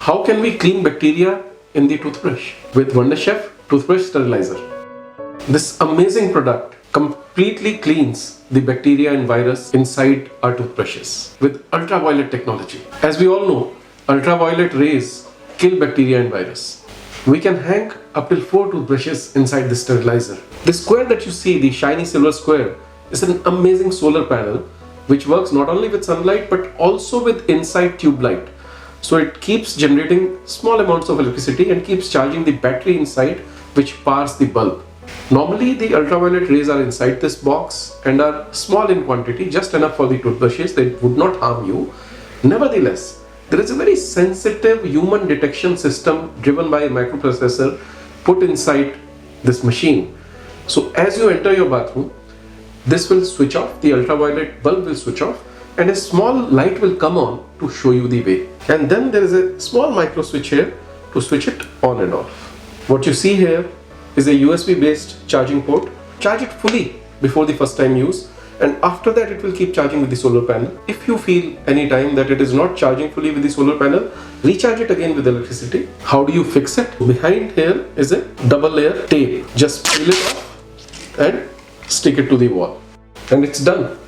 How can we clean bacteria in the toothbrush? With Wonderchef Toothbrush Sterilizer. This amazing product completely cleans the bacteria and virus inside our toothbrushes with ultraviolet technology. As we all know, ultraviolet rays kill bacteria and virus. We can hang up till 4 toothbrushes inside the sterilizer. The square that you see, the shiny silver square, is an amazing solar panel which works not only with sunlight but also with inside tube light. So it keeps generating small amounts of electricity and keeps charging the battery inside, which powers the bulb. Normally the ultraviolet rays are inside this box and are small in quantity, just enough for the toothbrushes. They would not harm you. Nevertheless, there is a very sensitive human detection system driven by a microprocessor put inside this machine. So as you enter your bathroom, this will switch off, the ultraviolet bulb will switch off, and a small light will come on to show you the way. And then there is a small micro switch here to switch it on and off. What you see here is a USB based charging port. Charge it fully before the first time use, and after that it will keep charging with the solar panel. If you feel any time that it is not charging fully with the solar panel, recharge it again with electricity. How do you fix it? Behind here is a double layer tape. Just peel it off and stick it to the wall, and it's done.